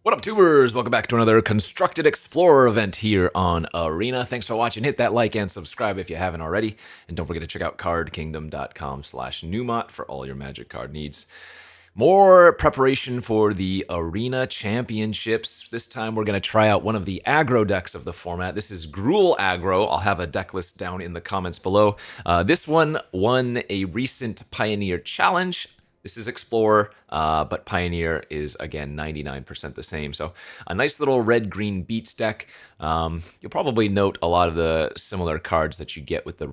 What up, tubers? Welcome back to another Constructed Explorer event here on Arena. Thanks for watching. Hit that like and subscribe if you haven't already. And don't forget to check out cardkingdom.com/Numot for all your Magic card needs. More preparation for the Arena Championships. This time we're going to try out one of the aggro decks of the format. This is Gruul aggro. I'll have a deck list down in the comments below. This one won a recent Pioneer Challenge. This is Explorer, but Pioneer is, again, 99% the same. So a nice little red-green beats deck. You'll probably note a lot of the similar cards that you get with the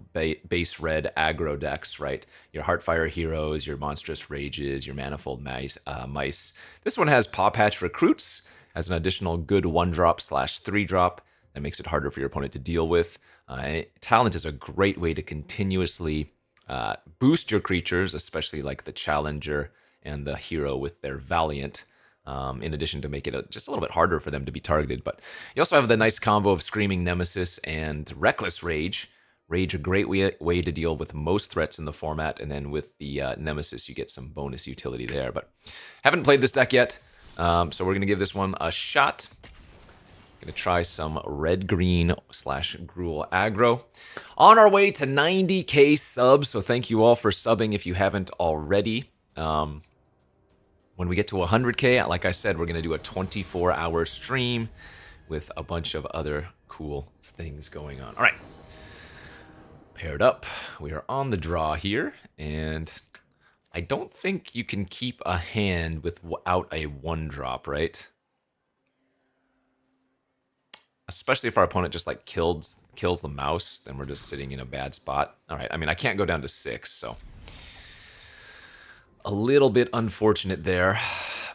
base red aggro decks, right? Your Heartfire Heroes, your Monstrous Rages, your Manifold Mice. This one has Paw Patch Recruits as an additional good 1-drop/3-drop. That makes it harder for your opponent to deal with. Talent is a great way to continuously boost your creatures, especially like the Challenger and the Hero with their Valiant, in addition to make it just a little bit harder for them to be targeted. But you also have the nice combo of Screaming Nemesis and Reckless Rage. Rage, a great way to deal with most threats in the format, and then with the Nemesis, you get some bonus utility there. But haven't played this deck yet, so we're going to give this one a shot. Gonna try some red-green/Gruul aggro. On our way to 90k subs, so thank you all for subbing if you haven't already. When we get to 100k, like I said, we're gonna do a 24-hour stream with a bunch of other cool things going on. All right, paired up. We are on the draw here, and I don't think you can keep a hand without a 1-drop, right? Especially if our opponent just like kills the mouse, then we're just sitting in a bad spot. All right, I mean, I can't go down to 6, so a little bit unfortunate there,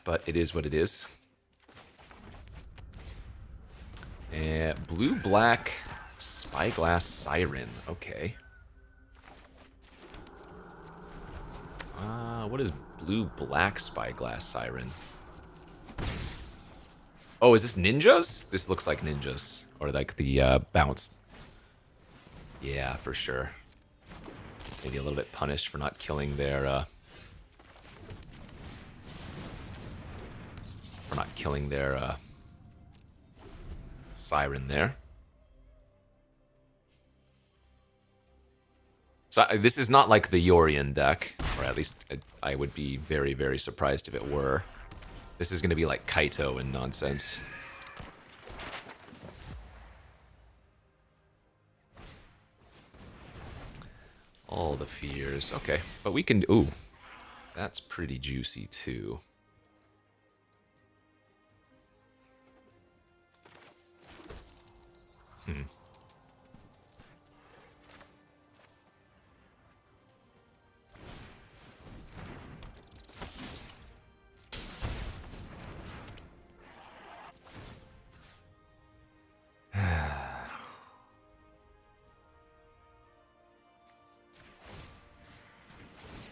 but it is what it is. And blue-black Spyglass Siren. Okay. What is blue-black Spyglass Siren? Oh, is this ninjas? This looks like ninjas. Or like the bounce. Yeah, for sure. Maybe a little bit punished for not killing their siren there. So this is not like the Yorion deck, or at least I would be very, very surprised if it were. This is going to be like Kaito and nonsense. All the fears. Okay, but we can... Ooh, that's pretty juicy too.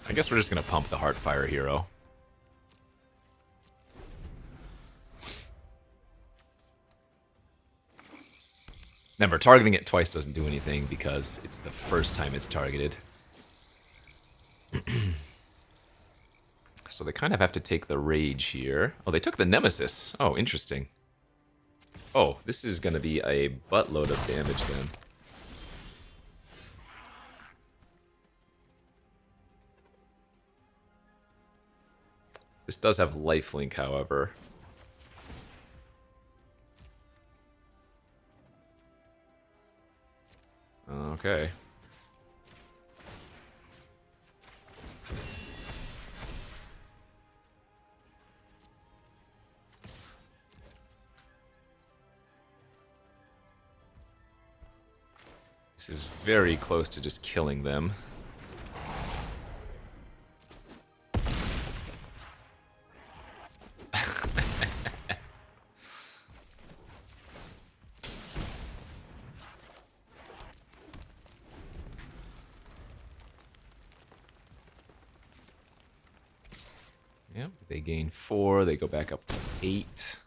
I guess we're just going to pump the Heartfire Hero. Remember, targeting it twice doesn't do anything because it's the first time it's targeted. So they kind of have to take the Rage here. Oh, they took the Nemesis. Oh, interesting. Oh, this is going to be a buttload of damage then. This does have lifelink, however. Okay. This is very close to just killing them. Yep, they gain 4, they go back up to 8.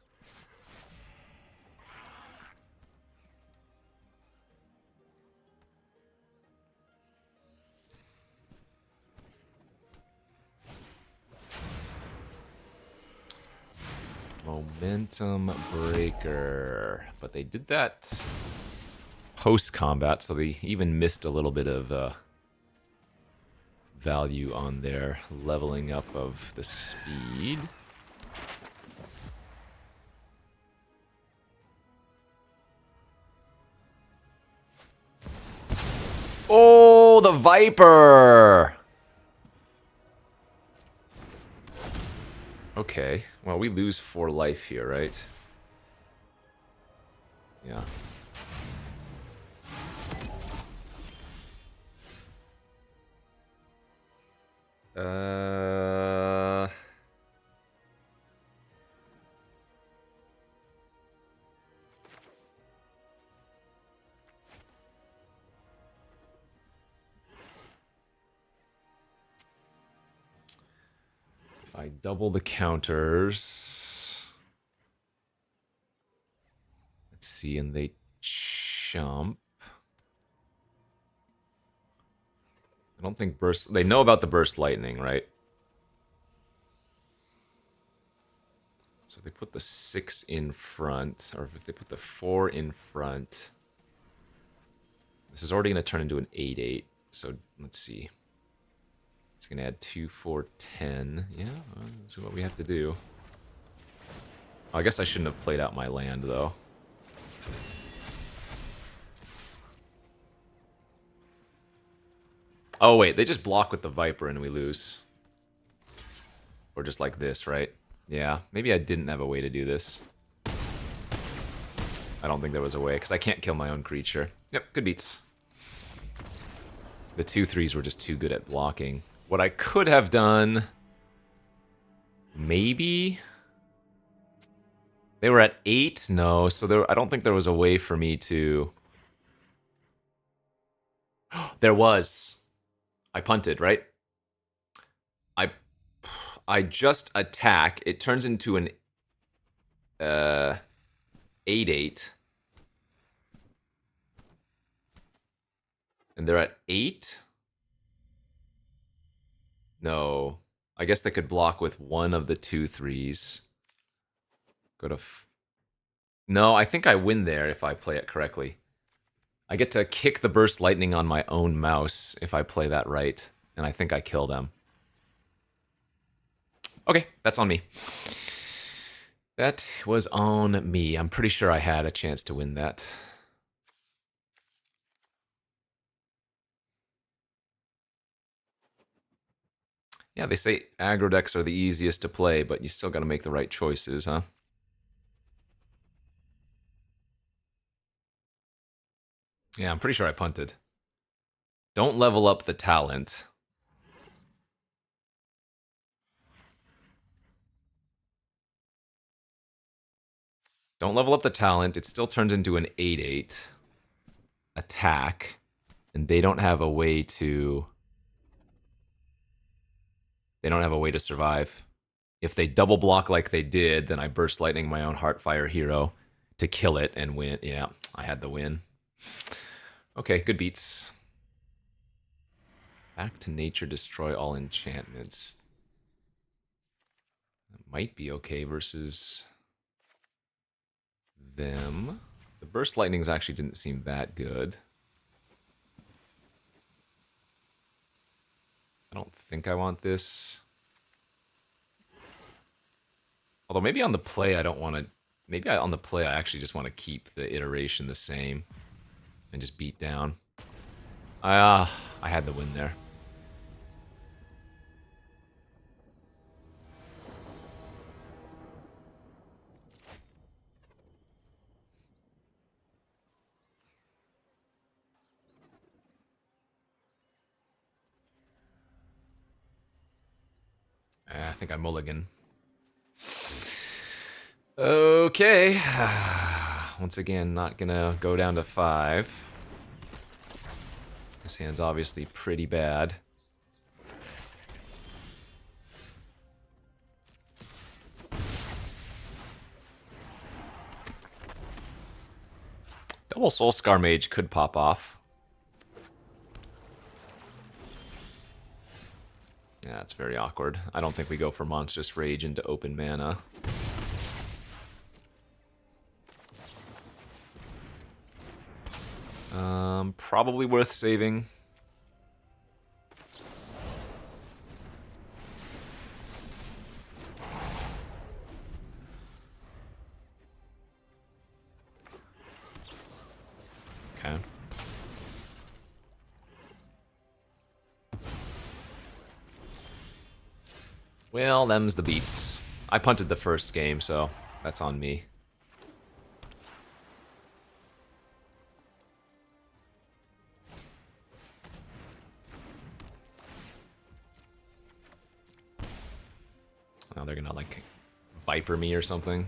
Momentum Breaker. But they did that post-combat, so they even missed a little bit of value on their leveling up of the speed. Oh, the Viper! Okay, well, we lose 4 life here, right? Yeah. If I double the counters... Let's see, and they chump. I don't think burst... They know about the burst lightning, right? So if they put the 6 in front, or if they put the 4 in front... This is already going to turn into an 8-8. So let's see. It's going to add 2, 4, 10. Yeah, well, this is what we have to do. Oh, I guess I shouldn't have played out my land, though. Oh, wait, they just block with the Viper and we lose. Or just like this, right? Yeah, maybe I didn't have a way to do this. I don't think there was a way, because I can't kill my own creature. Yep, good beats. The 2/3s were just too good at blocking. What I could have done... Maybe... They were at 8? No, so I don't think there was a way for me to... There was. I punted, right? I just attack. It turns into an 8-8. And they're at 8? No. I guess they could block with one of the 2/3s. Go to... No, I think I win there if I play it correctly. I get to kick the burst lightning on my own mouse if I play that right. And I think I kill them. Okay, that's on me. That was on me. I'm pretty sure I had a chance to win that. Yeah, they say aggro decks are the easiest to play, but you still got to make the right choices, huh? Yeah, I'm pretty sure I punted. Don't level up the talent. Don't level up the talent. It still turns into an 8-8 attack, and they don't have a way to... They don't have a way to survive. If they double block like they did, then I burst lightning my own Heartfire hero to kill it and win. Yeah, I had the win. Okay, good beats. Back to nature, destroy all enchantments. That might be okay versus them. The burst lightnings actually didn't seem that good. I don't think I want this. Although maybe on the play I don't want to... Maybe on the play I actually just want to keep the iteration the same and just beat down. I had the win there. I think I mulligan. Okay. Once again, not gonna go down to 5. This hand's obviously pretty bad. Double Soulscar Mage could pop off. Yeah, it's very awkward. I don't think we go for Monstrous Rage into open mana. Probably worth saving. Okay. Well, them's the beats. I punted the first game, so that's on me. Now they're gonna, like, Viper me or something.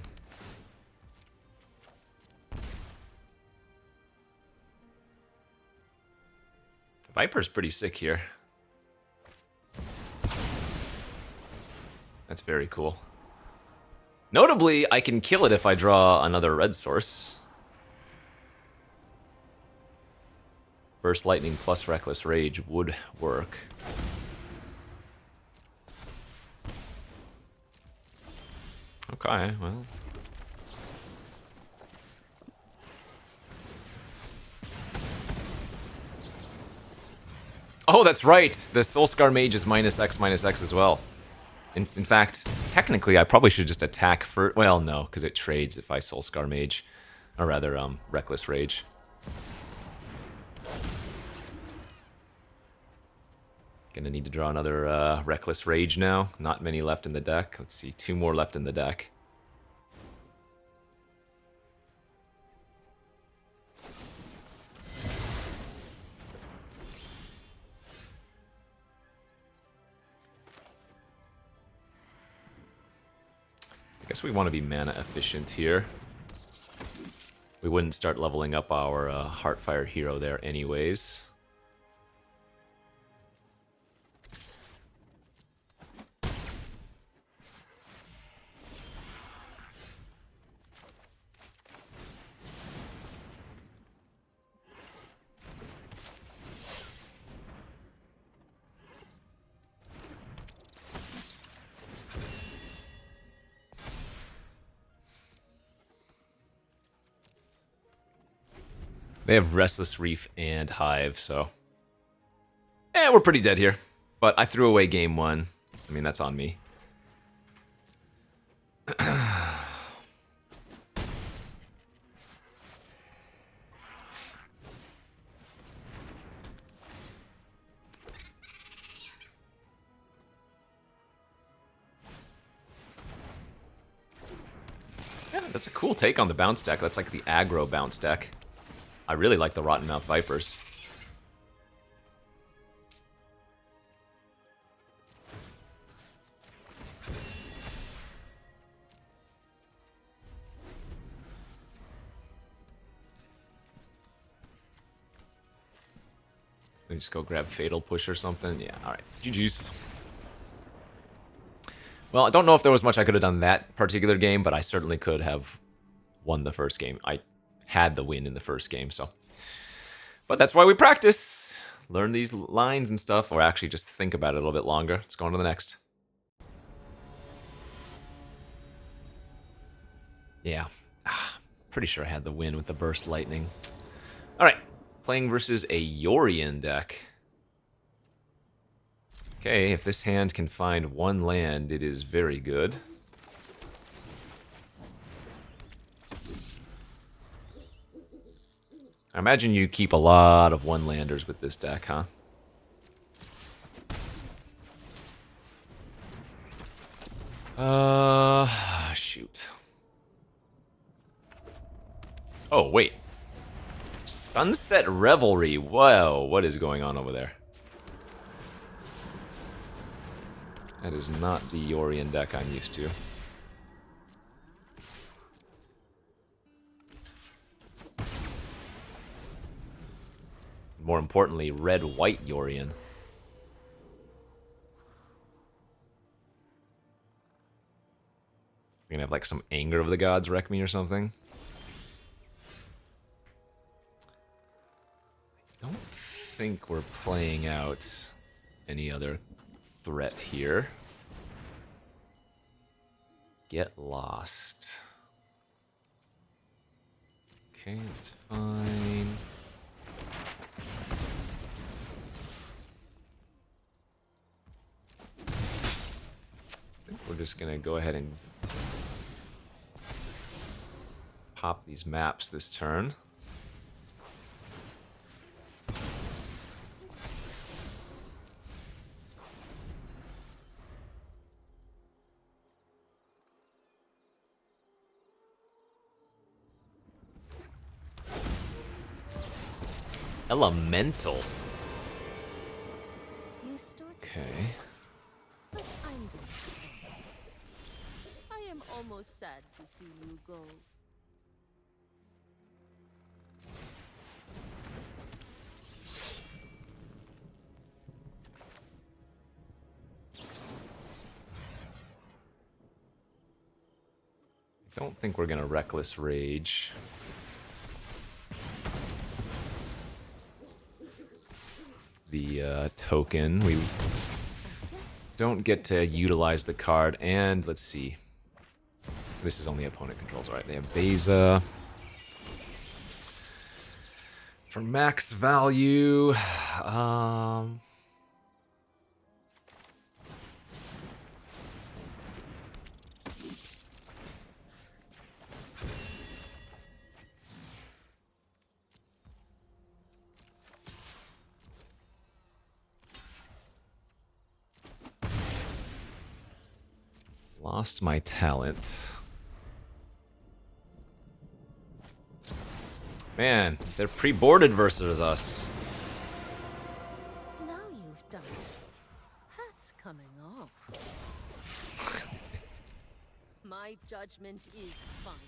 Viper's pretty sick here. That's very cool. Notably, I can kill it if I draw another red source. Burst Lightning plus Reckless Rage would work. Okay, well. Oh, that's right! The Soulscar Mage is -X as well. In fact, technically, I probably should just attack for... Well, no, because it trades if I Soulscar Mage. Or rather, Reckless Rage. Gonna need to draw another Reckless Rage now. Not many left in the deck. Let's see, 2 more left in the deck. I guess we want to be mana efficient here. We wouldn't start leveling up our Heartfire hero there anyways. They have Restless Reef and Hive, so... we're pretty dead here. But I threw away game 1. I mean, that's on me. Yeah, that's a cool take on the bounce deck. That's like the aggro bounce deck. I really like the Rottenmouth Vipers. Let me just go grab Fatal Push or something. Yeah, alright. GG's. Well, I don't know if there was much I could have done that particular game, but I certainly could have won the first game. I had the win in the first game, so. But that's why we practice. Learn these lines and stuff, or actually just think about it a little bit longer. Let's go on to the next. Yeah. Pretty sure I had the win with the Burst Lightning. Alright. Playing versus a Yorion deck. Okay, if this hand can find 1 land, it is very good. I imagine you keep a lot of 1-landers with this deck, huh? Shoot. Oh, wait. Sunset Revelry. Whoa, what is going on over there? That is not the Yorion deck I'm used to. More importantly, red-white Yorion. We're gonna have like some Anger of the Gods wreck me or something. I don't think we're playing out any other threat here. Get lost. Okay, that's fine. just gonna go ahead and pop these maps this turn. Elemental. Okay. But I'm going to end. I am almost sad to see you go. I don't think we're gonna Reckless Rage. The token. We don't get to utilize the card, and let's see. This is only opponent controls. Alright, they have Beza. For max value, lost my talent. Man, they're pre-boarded versus us. Now you've done it. Hat's coming off. My judgment is final.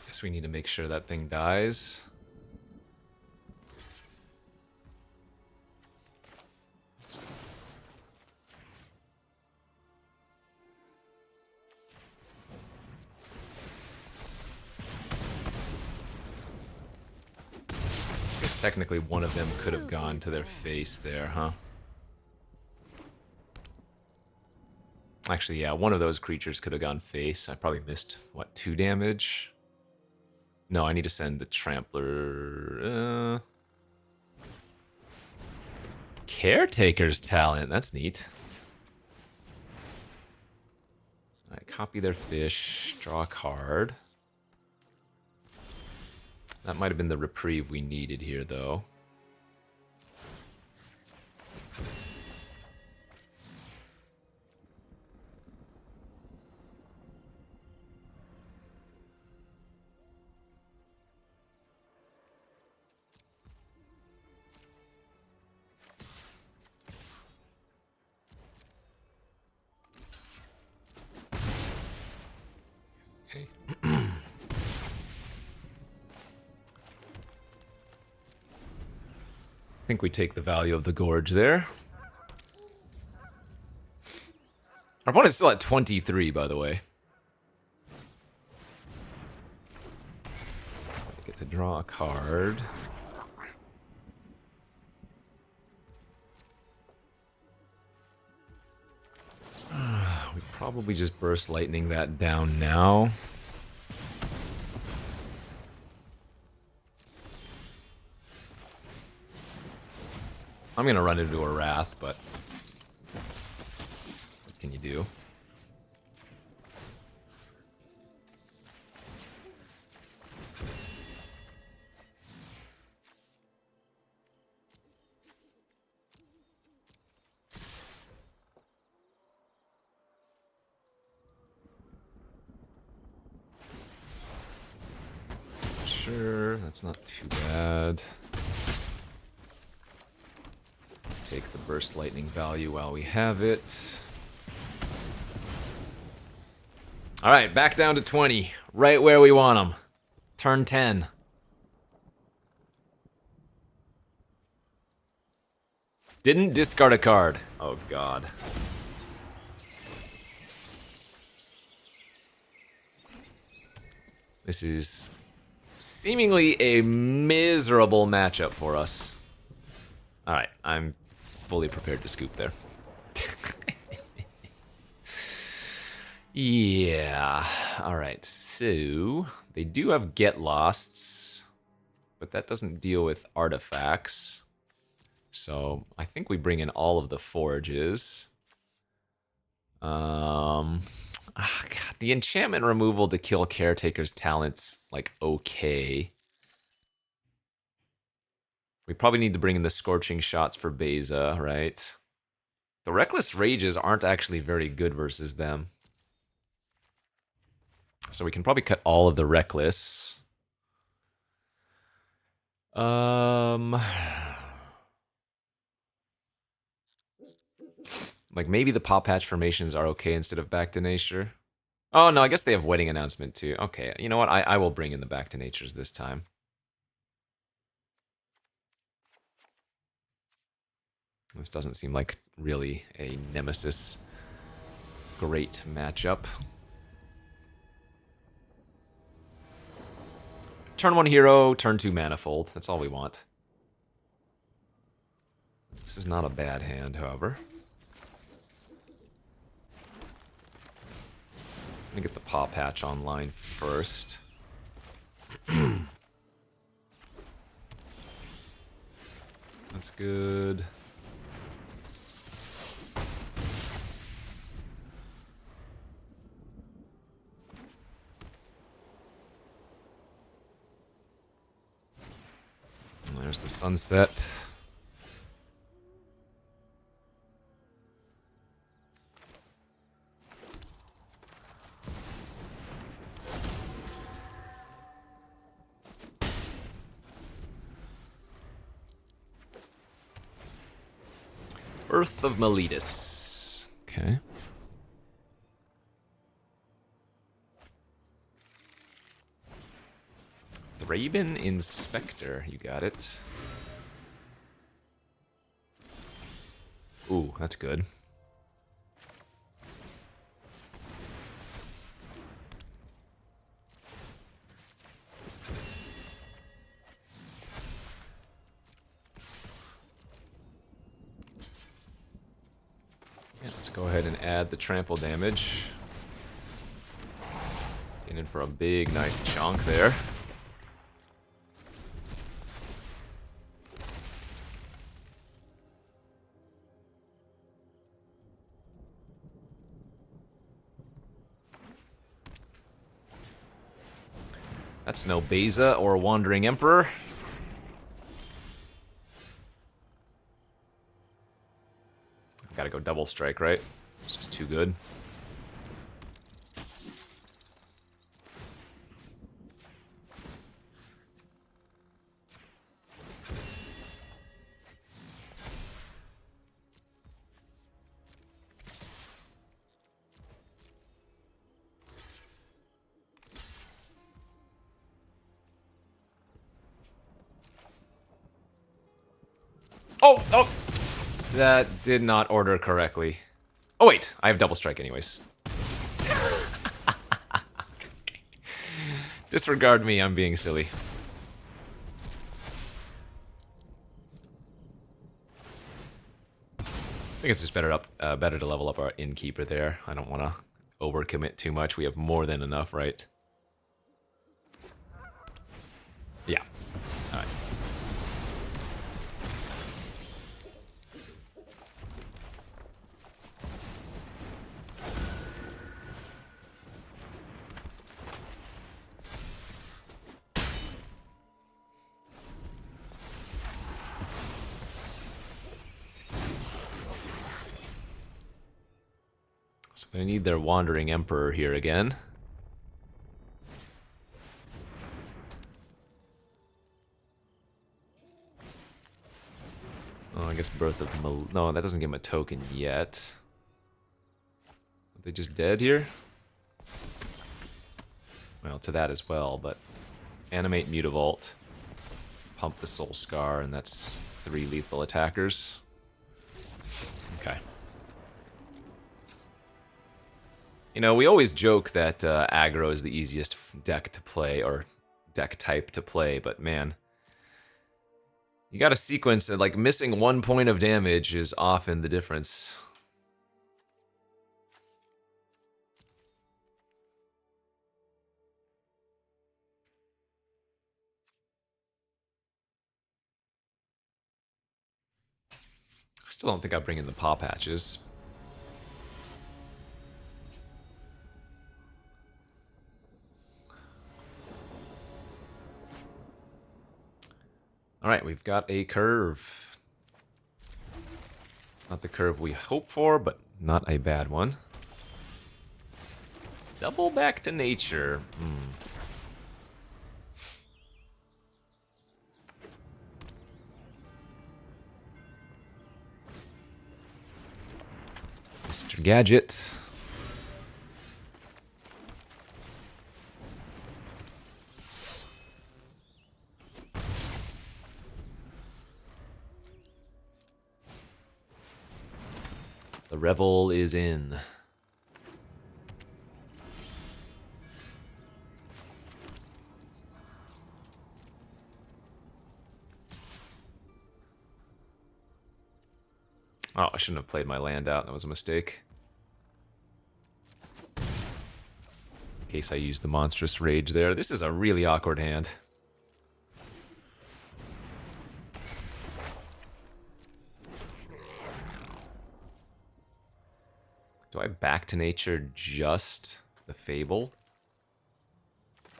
Guess we need to make sure that thing dies. I guess technically one of them could have gone to their face there, huh? Actually, yeah, one of those creatures could have gone face. I probably missed, what, 2 damage? No, I need to send the Trampler. Caretaker's Talent, that's neat. Alright, copy their fish, draw a card. That might have been the reprieve we needed here, though. Okay. I think we take the value of the Gorge there. Our opponent's still at 23, by the way. I get to draw a card. We probably just Burst Lightning that down now. I'm gonna run into a Wrath, but what can you do? Sure, that's not too bad. Let's take the Burst Lightning value while we have it. Alright, back down to 20. Right where we want them. Turn 10. Didn't discard a card. Oh, God. This is seemingly a miserable matchup for us. Alright, I'm fully prepared to scoop there. Yeah. All right. So they do have get losts, but that doesn't deal with artifacts. So I think we bring in all of the forages. God, the enchantment removal to kill Caretaker's talents, like, okay. We probably need to bring in the Scorching Shots for Beza, right? The Reckless Rages aren't actually very good versus them. So we can probably cut all of the Reckless. Like, maybe the Pop Patch formations are okay instead of Back to Nature. Oh, no, I guess they have Wedding Announcement, too. Okay, you know what? I will bring in the Back to Natures this time. This doesn't seem like really a Nemesis great matchup. Turn 1 hero, turn 2 manifold. That's all we want. This is not a bad hand, however. Let me get the Paw Patch online first. That's good. And there's the sunset. Earth of Meletus. Okay. Thraben Inspector. You got it. Ooh, that's good. Yeah, let's go ahead and add the trample damage. Getting in for a big, nice chunk there. That's no Beza or Wandering Emperor. Gotta go double strike, right? It's just too good. Oh! That did not order correctly. Oh, wait. I have double strike anyways. Disregard me. I'm being silly. I think it's just better to level up our Innkeeper there. I don't want to overcommit too much. We have more than enough, right? Yeah. All right. So they need their Wandering Emperor here again. Oh, I guess Birth of no, that doesn't give him a token yet. Are they just dead here? Well, to that as well, but animate Mutavault, pump the Soul Scar, and that's 3 lethal attackers. Okay. You know, we always joke that aggro is the easiest deck to play, or deck type to play, but man, You got to sequence it. Like, missing 1 point of damage is often the difference. Still don't think I bring in the paw patches. All right, we've got a curve. Not the curve we hope for, but not a bad one. Double back to nature. Mr. Gadget. The revel is in. Oh, I shouldn't have played my land out. That was a mistake. In case I used the monstrous rage there. This is a really awkward hand. Do I back to nature just the Fable?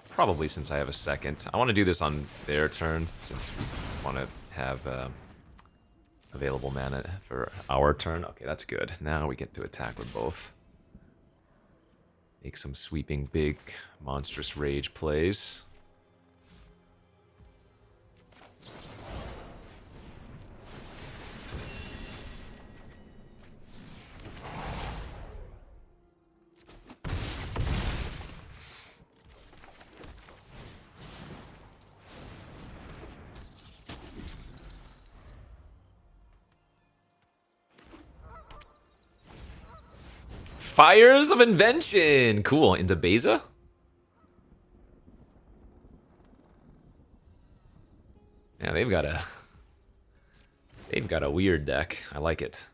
Probably, since I have a second. I want to do this on their turn, since we want to have available mana for our turn. Okay, that's good. Now we get to attack with both. Make some sweeping big monstrous rage plays. Fires of Invention! Cool. Into Beza? Yeah, they've got a weird deck. I like it.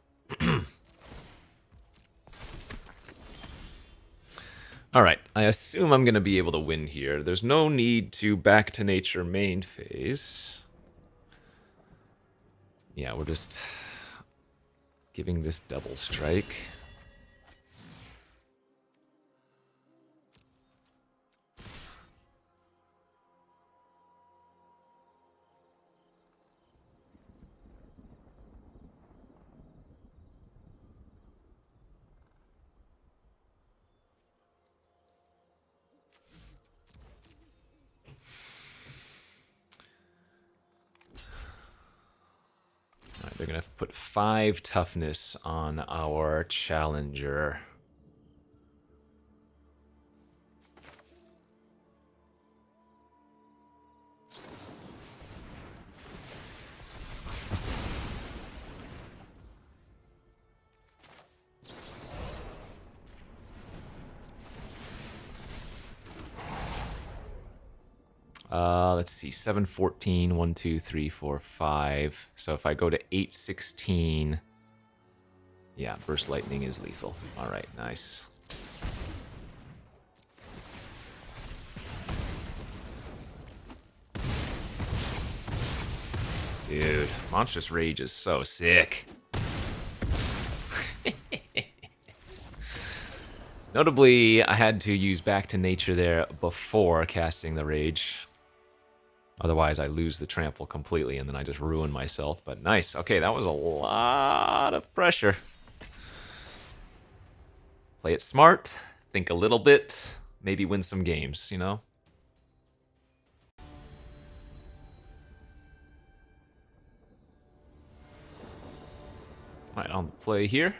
Alright, I assume I'm gonna be able to win here. There's no need to back to nature main phase. Yeah, we're just giving this double strike. Alright, they're gonna put 5 toughness on our challenger. Let's see, 7, 14, 1, 2, 3, 4, 5. So if I go to 8, 16, yeah, Burst Lightning is lethal. All right, nice. Dude, Monstrous Rage is so sick. Notably, I had to use Back to Nature there before casting the Rage. Otherwise, I lose the trample completely, and then I just ruin myself. But nice. Okay, that was a lot of pressure. Play it smart. Think a little bit. Maybe win some games, you know? All right, on the play here.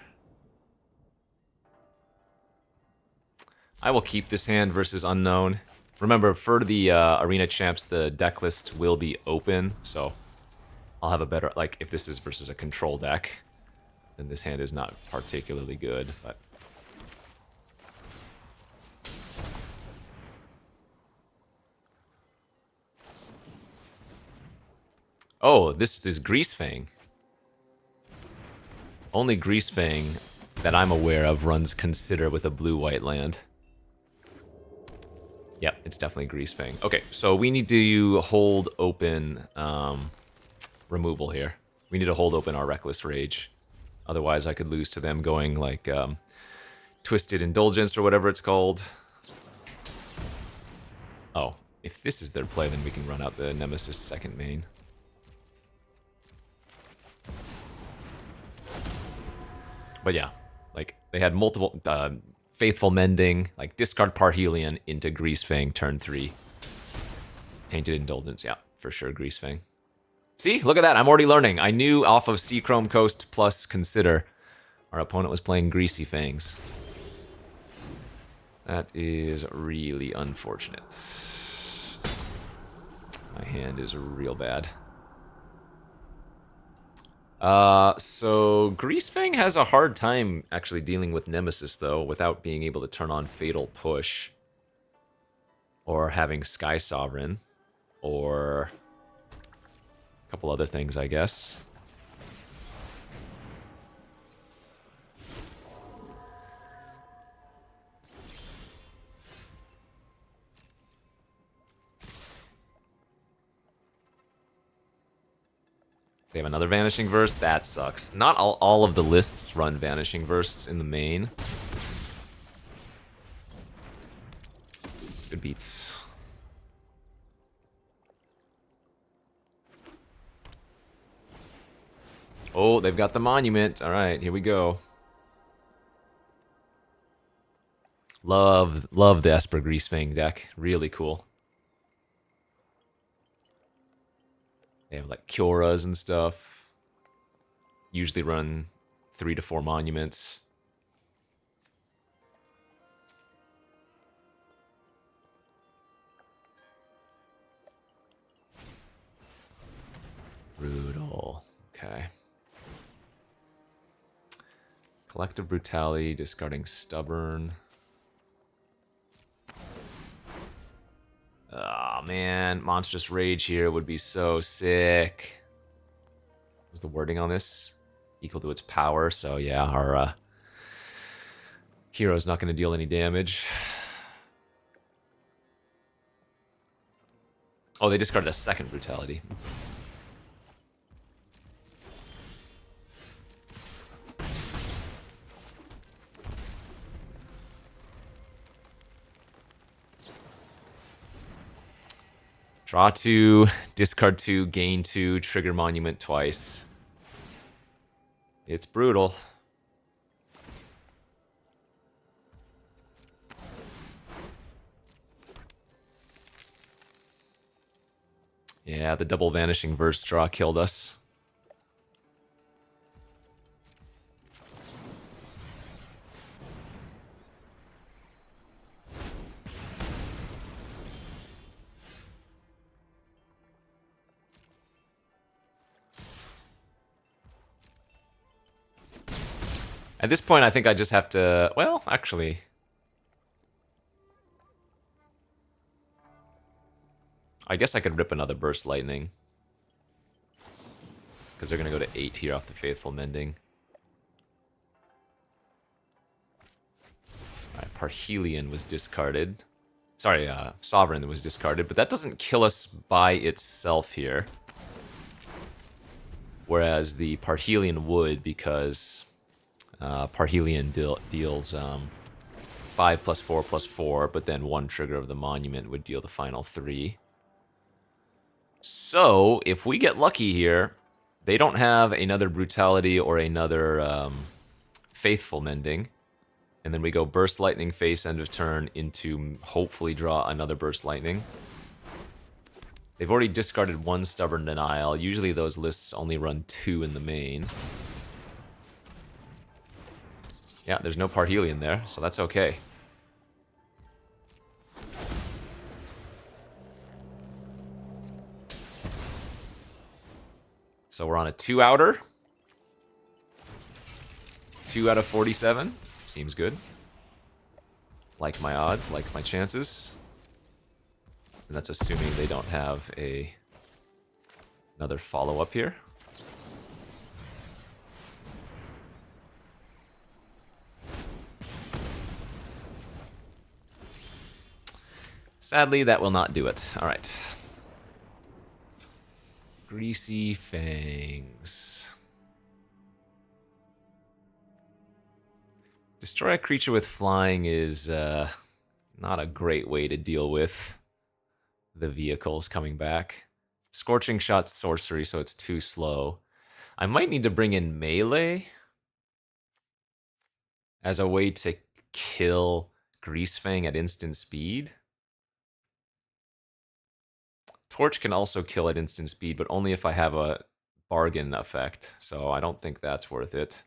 I will keep this hand versus Unknown. Remember, for the Arena Champs, the deck list will be open, so I'll have a better... Like, if this is versus a control deck, then this hand is not particularly good, but... Oh, this is Greasefang. Only Greasefang that I'm aware of runs Consider with a blue-white land. Yep, it's definitely Greasefang. Okay, so we need to hold open removal here. We need to hold open our Reckless Rage. Otherwise, I could lose to them going like Twisted Indulgence or whatever it's called. Oh, if this is their play, then we can run out the Nemesis second main. But yeah, like they had multiple Faithful Mending, like discard Parhelion into Greasefang turn 3. Tainted Indulgence, yeah, for sure, Greasefang. See, look at that, I'm already learning. I knew off of Sea Chrome Coast plus Consider, our opponent was playing Greasy Fangs. That is really unfortunate. My hand is real bad. So Greasefang has a hard time actually dealing with Nemesis, though, without being able to turn on Fatal Push. Or having Sky Sovereign. Or a couple other things, I guess. They have another Vanishing Verse? That sucks. Not all of the lists run Vanishing Verse in the main. Good beats. Oh, they've got the Monument. Alright, here we go. Love the Esper Greasefang deck. Really cool. They have like Kyoras and stuff. Usually run 3 to 4 monuments. Brutal. Okay. Collective Brutality, discarding Stubborn. Oh man, Monstrous Rage here would be so sick. What's the wording on this? Equal to its power, so yeah, our hero's not going to deal any damage. Oh, they discarded a second Brutality. Draw 2, discard 2, gain 2, trigger Monument twice. It's brutal. Yeah, the double Vanishing Verse draw killed us. At this point, I think I just have to... Well, actually... I guess I could rip another Burst Lightning. Because they're going to go to 8 here off the Faithful Mending. Alright, Parhelion was discarded. Sorry, Sovereign was discarded, but that doesn't kill us by itself here. Whereas the Parhelion would, because... Parhelion deals 5 plus 4 plus 4, but then 1 trigger of the Monument would deal the final 3. So, if we get lucky here, they don't have another Brutality or another Faithful Mending. And then we go Burst Lightning face end of turn into hopefully draw another Burst Lightning. They've already discarded 1 Stubborn Denial. Usually those lists only run 2 in the main. Yeah, there's no Parhelion there, so that's okay. So we're on a 2-outer. 2 out of 47. Seems good. Like my odds, like my chances. And that's assuming they don't have Another follow-up here. Sadly, that will not do it. All right. Greasy Fangs. Destroy a creature with flying is not a great way to deal with the vehicles coming back. Scorching Shot's sorcery, so it's too slow. I might need to bring in melee as a way to kill Greasefang at instant speed. Torch can also kill at instant speed, but only if I have a bargain effect, so I don't think that's worth it.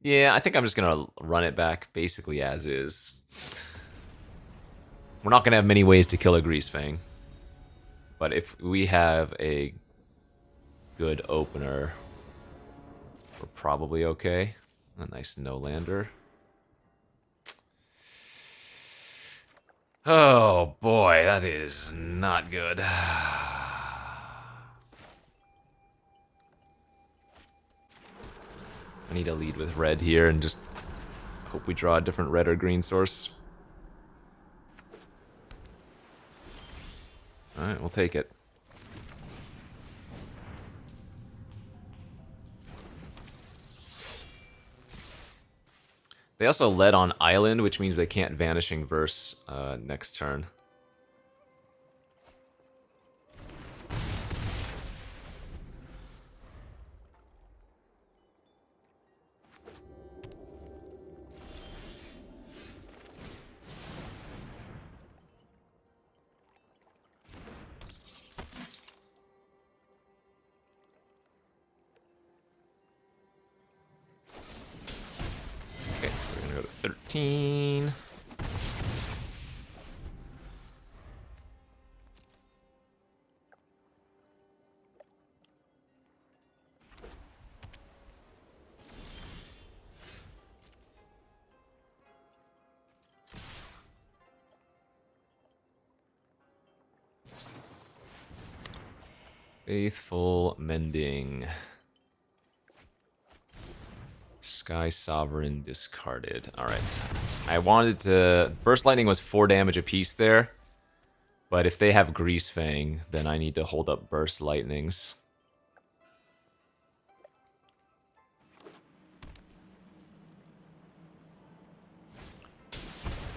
Yeah, I think I'm just going to run it back basically as is. We're not going to have many ways to kill a Greasefang. But if we have a good opener, we're probably okay. A nice no-lander. Oh boy, that is not good. I need to lead with red here and just hope we draw a different red or green source. Alright, we'll take it. They also led on Island, which means they can't Vanishing Verse next turn. Okay, so they're gonna go to 13. Faithful Mending. Sky Sovereign discarded. Alright. I wanted to... Burst Lightning was 4 damage apiece there. But if they have Greasefang, then I need to hold up Burst Lightnings.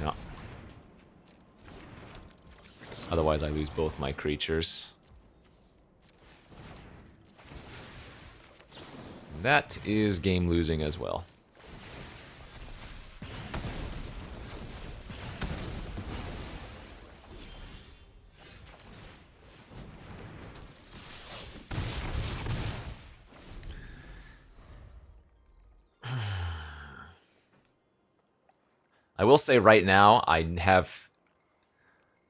Yeah. Otherwise I lose both my creatures. That is game losing as well. I will say right now, I have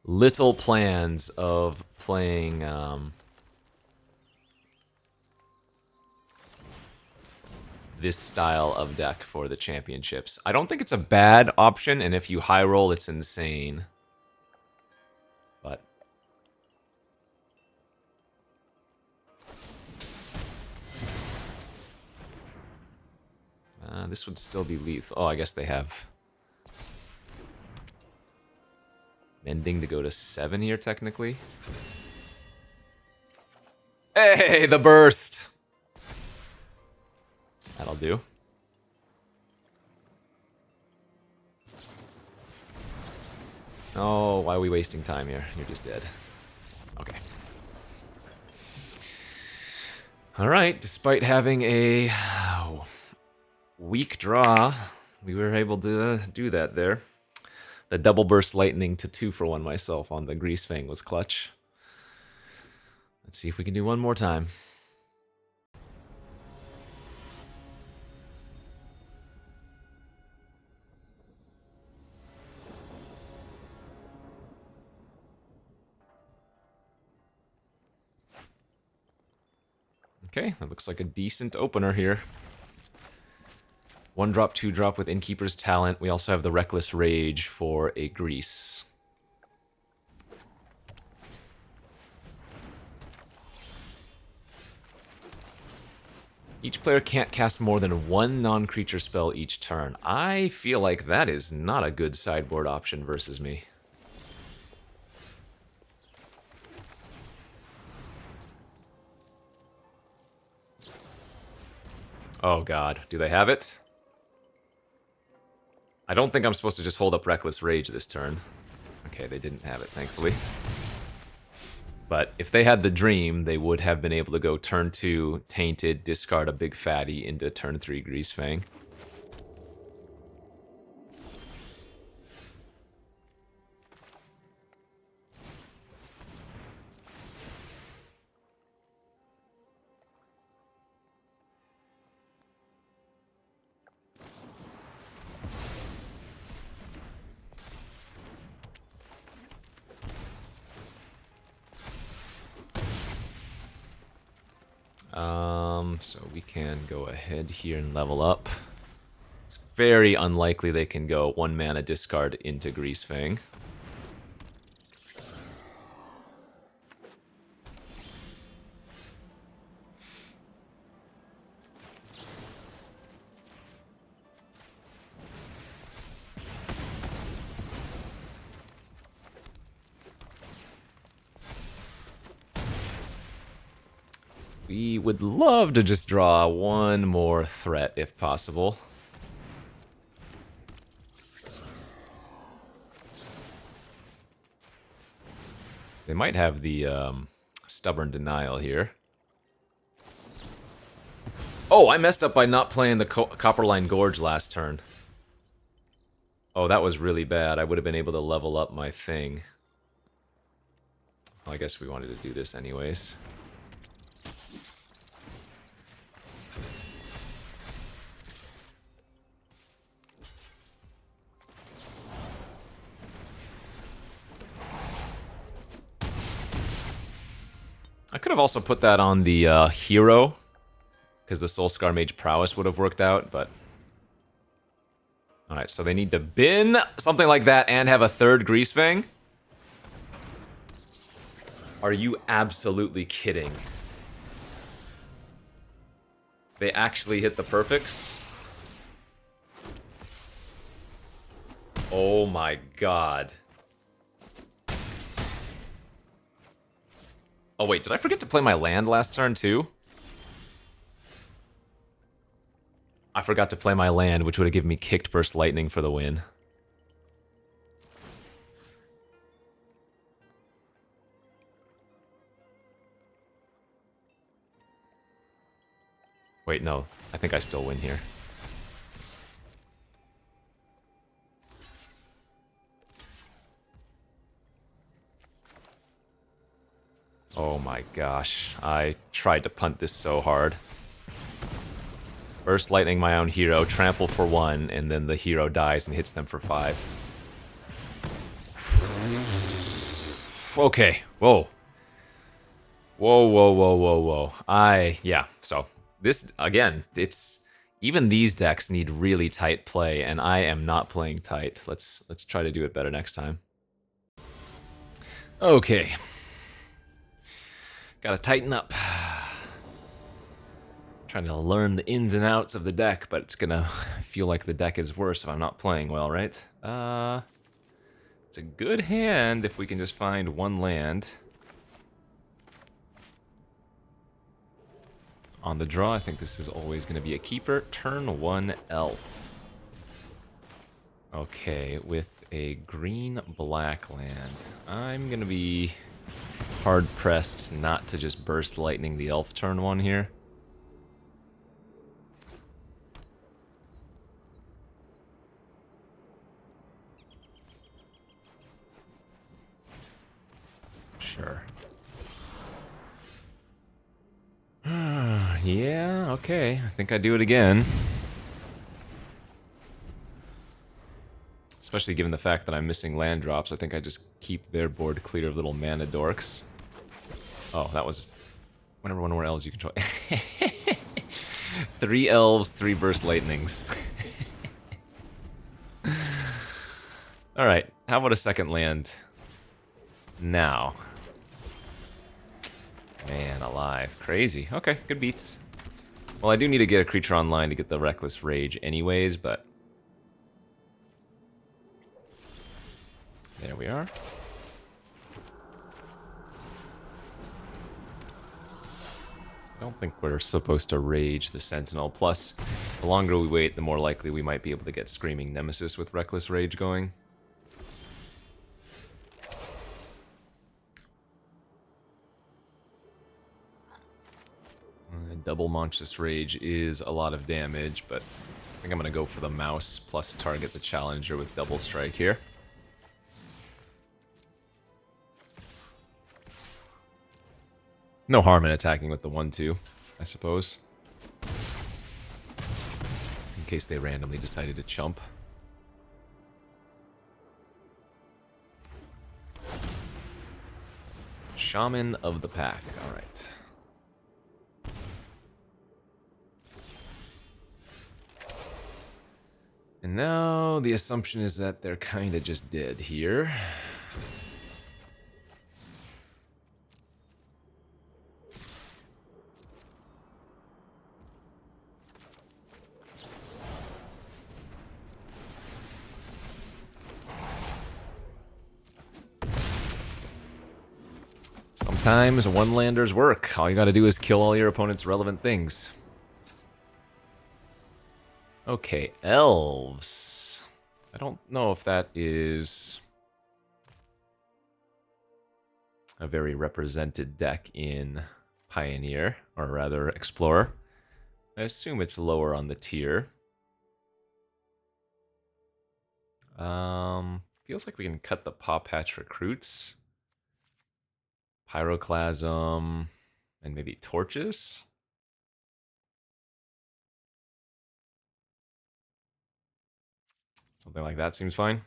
little plans of playing this style of deck for the championships. I don't think it's a bad option, and if you high roll, it's insane. But this would still be lethal. Oh, I guess they have Mending to go to 7 here, technically. Hey, the burst! That'll do. Oh, why are we wasting time here? You're just dead. Okay. Alright, despite having a weak draw, we were able to do that there. The double burst lightning to 2 for 1 myself on the Greasefang was clutch. Let's see if we can do one more time. Okay, that looks like a decent opener here. 1 drop, 2 drop with Innkeeper's Talent. We also have the Reckless Rage for a Grease. Each player can't cast more than 1 non-creature spell each turn. I feel like that is not a good sideboard option versus me. Oh god, do they have it? I don't think I'm supposed to just hold up Reckless Rage this turn. Okay, they didn't have it, thankfully. But if they had the Dream, they would have been able to go turn 2, Tainted, discard a big fatty into turn 3 Greasefang. So we can go ahead here and level up. It's very unlikely they can go 1 mana discard into Greasefang. We would love to just draw 1 more threat if possible. They might have the Stubborn Denial here. Oh, I messed up by not playing the Copperline Gorge last turn. Oh, that was really bad. I would have been able to level up my thing. Well, I guess we wanted to do this anyways. I could have also put that on the hero, because the Soulscar Mage Prowess would have worked out, but... Alright, so they need to bin something like that and have a 3rd Greasefang? Are you absolutely kidding? They actually hit the perfects? Oh my god. Oh wait, did I forget to play my land last turn too? I forgot to play my land, which would have given me Kicked Burst Lightning for the win. Wait, no. I think I still win here. Oh my gosh. I tried to punt this so hard. Burst Lightning my own hero, trample for 1, and then the hero dies and hits them for 5. Okay. Whoa. Whoa, whoa, whoa, whoa, whoa. Yeah, so this, again, it's... Even these decks need really tight play, and I am not playing tight. Let's try to do it better next time. Okay. Gotta tighten up. Trying to learn the ins and outs of the deck, but it's gonna feel like the deck is worse if I'm not playing well, right? It's a good hand if we can just find 1 land. On the draw, I think this is always gonna be a keeper. Turn 1 elf. Okay, with a green-black land, I'm gonna be hard-pressed not to just burst lightning the elf turn 1 here. Sure. Yeah, okay. I think I do it again. Especially given the fact that I'm missing land drops, I think I just keep their board clear of little mana dorks. Oh, that was... Whenever one more elves you control. 3 elves, 3 burst lightnings. Alright, how about a second land now? Man alive. Crazy. Okay, good beats. Well, I do need to get a creature online to get the Reckless Rage anyways, but... There we are. I don't think we're supposed to rage the Sentinel. Plus, the longer we wait, the more likely we might be able to get Screaming Nemesis with Reckless Rage going. Double Monstrous Rage is a lot of damage, but I think I'm going to go for the mouse plus target the challenger with Double Strike here. No harm in attacking with the 1-2, I suppose. In case they randomly decided to chump. Shaman of the Pack, alright. And now the assumption is that they're kind of just dead here. Sometimes one-landers work. All you gotta do is kill all your opponent's relevant things. Okay, elves. I don't know if that is a very represented deck in Pioneer, or rather Explorer. I assume it's lower on the tier. Feels like we can cut the Paw Patch Recruits. Pyroclasm, and maybe Torches? Something like that seems fine.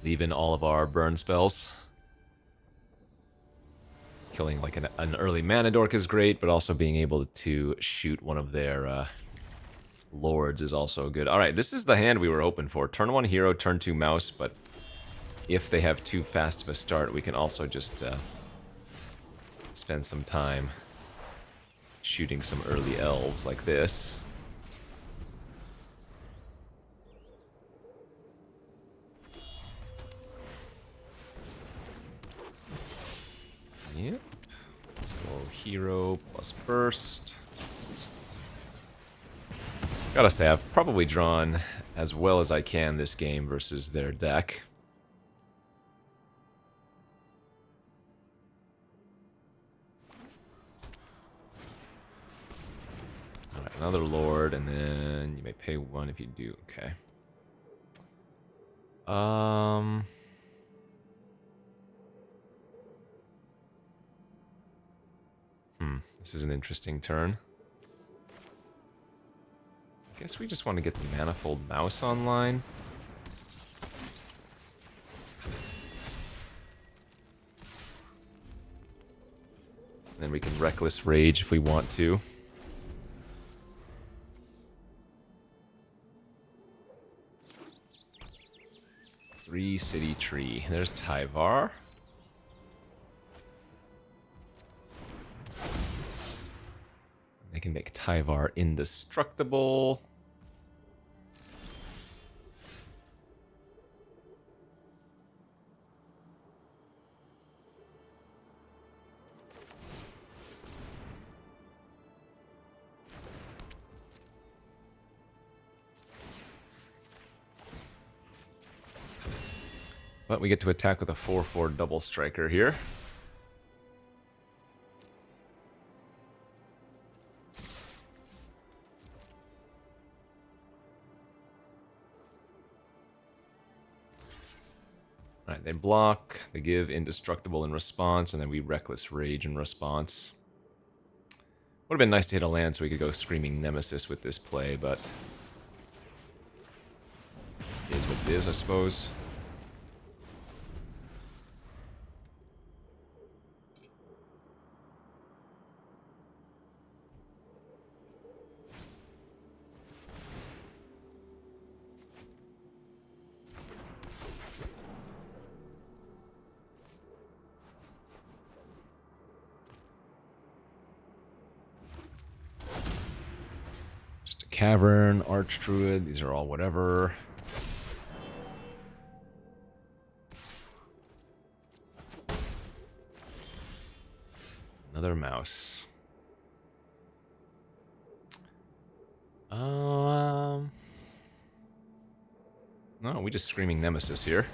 Leave in all of our burn spells. Killing like an early mana dork is great, but also being able to shoot one of their lords is also good. Alright, this is the hand we were hoping for. Turn 1 hero, turn 2 mouse, but if they have too fast of a start, we can also just spend some time shooting some early elves like this. Yep. Let's go hero plus burst. Gotta say, I've probably drawn as well as I can this game versus their deck. Alright, another lord, and then you may pay 1 if you do. Okay. This is an interesting turn. I guess we just want to get the Manifold Mouse online. And then we can Reckless Rage if we want to. Three City Tree. There's Tyvar. They can make Tyvar indestructible. But we get to attack with a 4/4 double striker here. Alright, they block, they give indestructible in response, and then we Reckless Rage in response. Would have been nice to hit a land so we could go Screaming Nemesis with this play, but it is what it is, I suppose. Cavern, Arch Druid. These are all whatever. Another mouse. No, we just Screaming Nemesis here.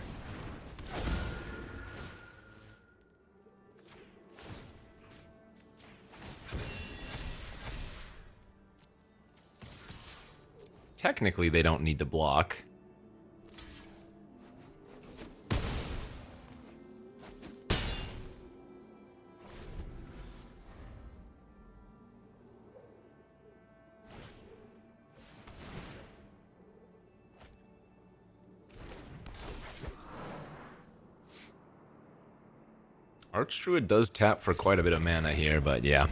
Technically, they don't need to block. Archdruid does tap for quite a bit of mana here, but yeah.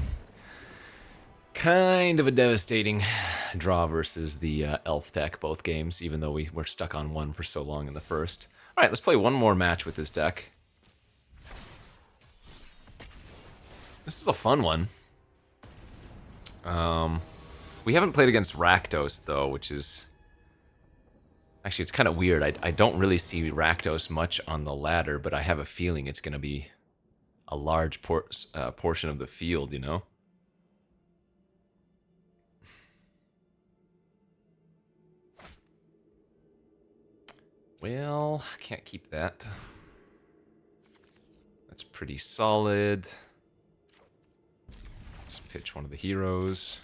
Kind of a devastating draw versus the Elf deck both games, even though we were stuck on one for so long in the first. Alright, let's play one more match with this deck. This is a fun one. We haven't played against Rakdos, though, which is... Actually, it's kind of weird. I don't really see Rakdos much on the ladder, but I have a feeling it's going to be a large portion of the field, you know? Well, can't keep that. That's pretty solid. Just pitch one of the heroes.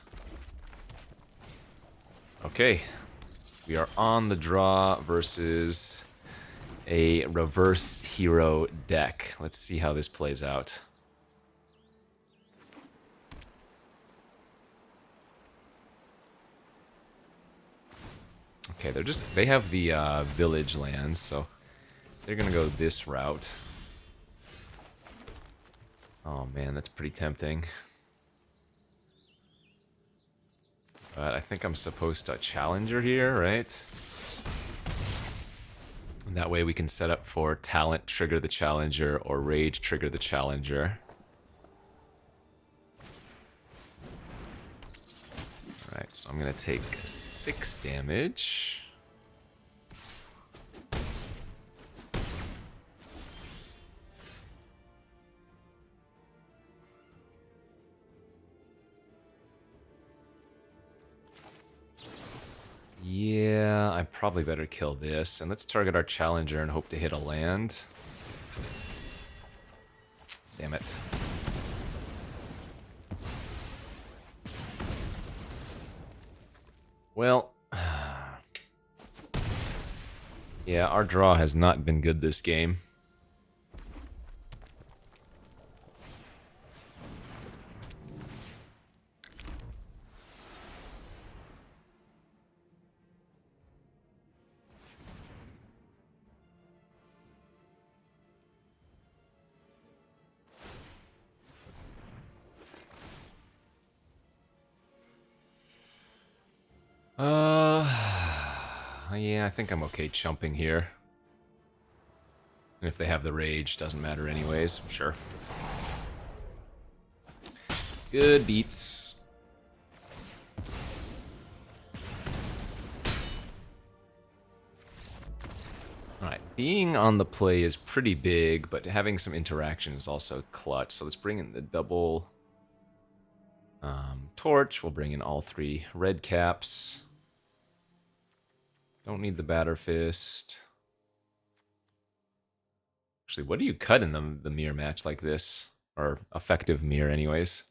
Okay. We are on the draw versus a reverse hero deck. Let's see how this plays out. Okay, they have the village lands, so they're gonna go this route. Oh man, that's pretty tempting. But I think I'm supposed to Challenger here, right? And that way we can set up for Talent, trigger the Challenger, or Rage, trigger the Challenger. Alright, so I'm gonna take 6 damage. Yeah, I probably better kill this. And let's target our Challenger and hope to hit a land. Damn it. Well, yeah, our draw has not been good this game. Yeah, I think I'm okay chumping here. And if they have the rage, doesn't matter anyways, sure. Good beats. Alright, being on the play is pretty big, but having some interaction is also clutch. So let's bring in the double torch. We'll bring in all 3 red caps. Don't need the batter fist. Actually, what do you cut in the mirror match like this? Or effective mirror anyways?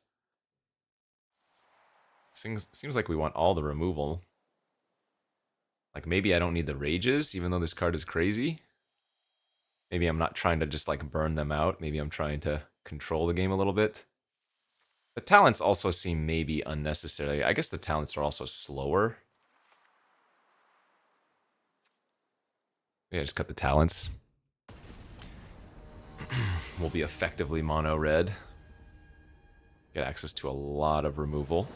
Seems like we want all the removal. Like maybe I don't need the rages, even though this card is crazy. Maybe I'm not trying to just like burn them out. Maybe I'm trying to control the game a little bit. The talents also seem maybe unnecessary. I guess the talents are also slower. Yeah, just cut the talents. We'll be effectively mono red. Get access to a lot of removal.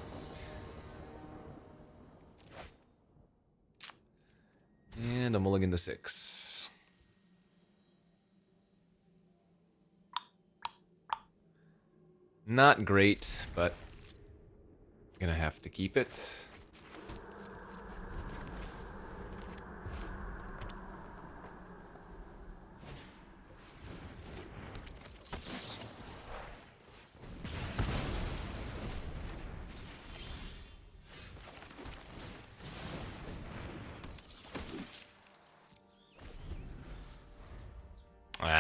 And a mulligan to 6. Not great, but I'm gonna have to keep it.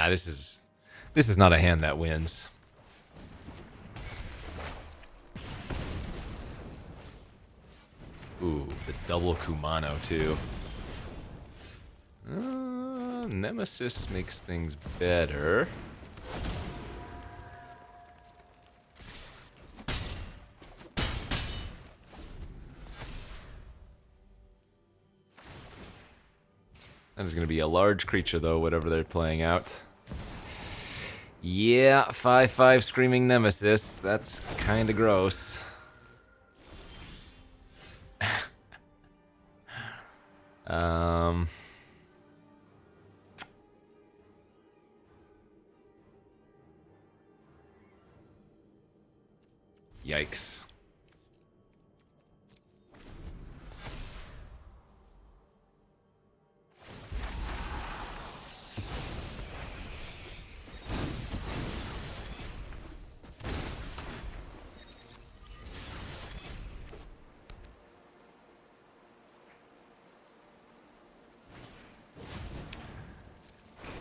Yeah, this is not a hand that wins. Ooh, the double Kumano too. Nemesis makes things better. That is going to be a large creature, though, whatever they're playing out. Yeah, 5/5 Screaming Nemesis. That's kind of gross. um... Yikes.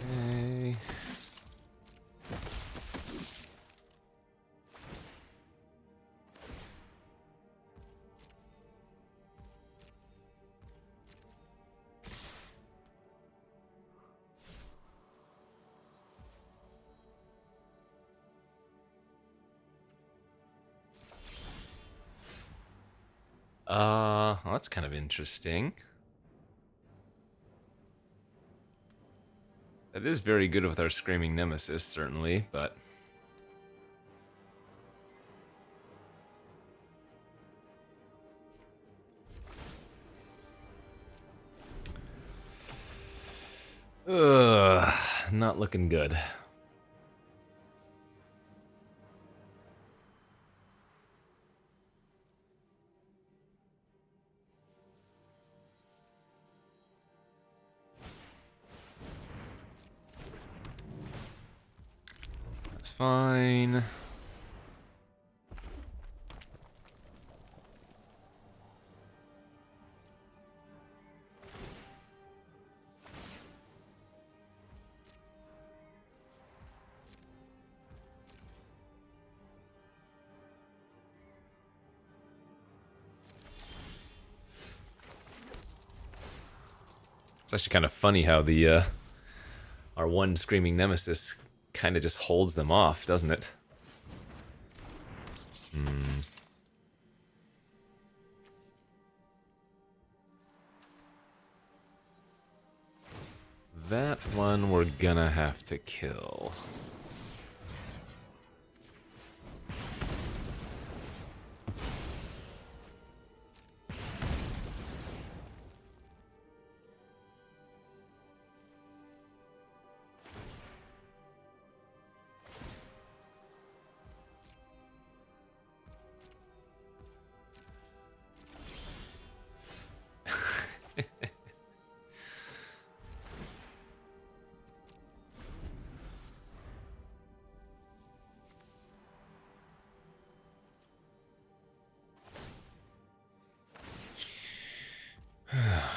Okay. Well, that's kind of interesting. That is very good with our Screaming Nemesis, certainly, but... Ugh, not looking good. That's fine. It's actually kind of funny how the our one Screaming Nemesis kind of just holds them off, doesn't it? That one we're gonna have to kill.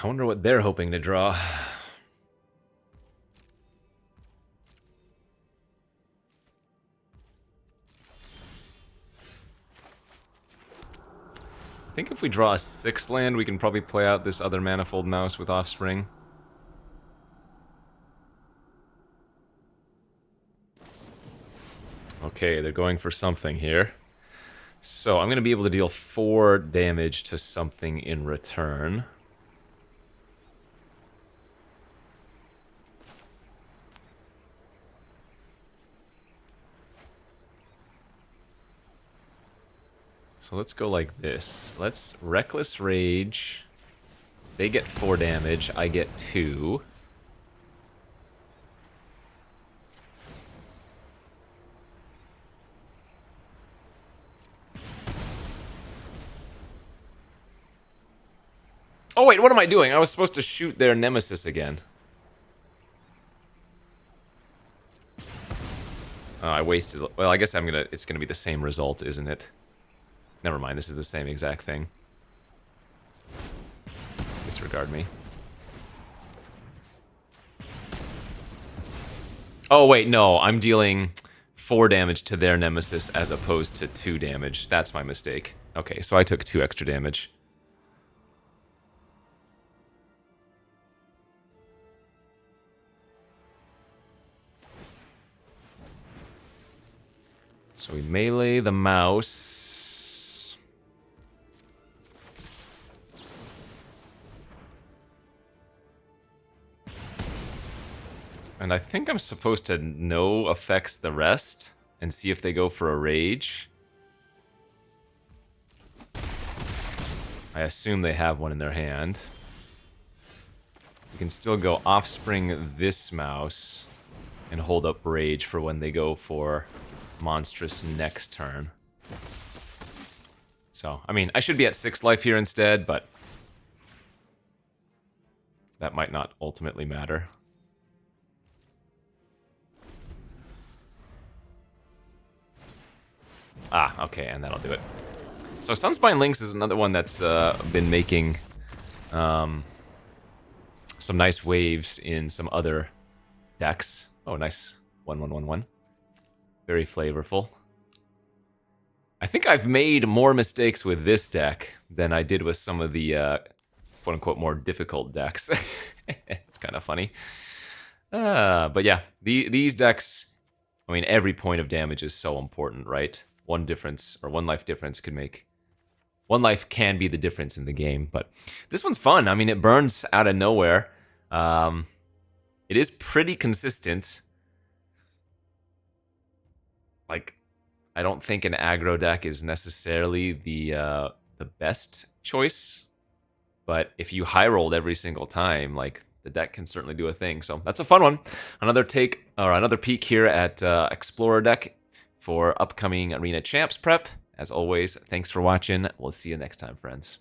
I wonder what they're hoping to draw. I think if we draw a 6th land, we can probably play out this other Manifold Mouse with Offspring. Okay, they're going for something here. So I'm going to be able to deal 4 damage to something in return. So let's go like this. Let's Reckless Rage. They get 4 damage, I get 2. Oh wait, what am I doing? I was supposed to shoot their Nemesis again. Oh, I wasted... Well, I guess it's gonna be the same result, isn't it? Never mind, this is the same exact thing. Disregard me. Oh, wait, no. I'm dealing 4 damage to their nemesis as opposed to 2 damage. That's my mistake. Okay, so I took 2 extra damage. So we melee the mouse. And I think I'm supposed to know affects the rest and see if they go for a rage. I assume they have one in their hand. You can still go offspring this mouse and hold up rage for when they go for monstrous next turn. So, I mean, I should be at 6 life here instead, but that might not ultimately matter. Ah, okay, and that'll do it. So Sunspine Lynx is another one that's been making some nice waves in some other decks. Oh, nice. 1-1-1-1. Very flavorful. I think I've made more mistakes with this deck than I did with some of the quote-unquote more difficult decks. It's kind of funny. But yeah, these decks, I mean, every point of damage is so important, right? One difference, or one life difference could make... One life can be the difference in the game, but this one's fun. I mean, it burns out of nowhere. It is pretty consistent. Like, I don't think an aggro deck is necessarily the best choice, but if you high rolled every single time, like, the deck can certainly do a thing. So that's a fun one. Another take, or another peek here at Explorer deck for upcoming Arena Champs prep. As always, thanks for watching. We'll see you next time, friends.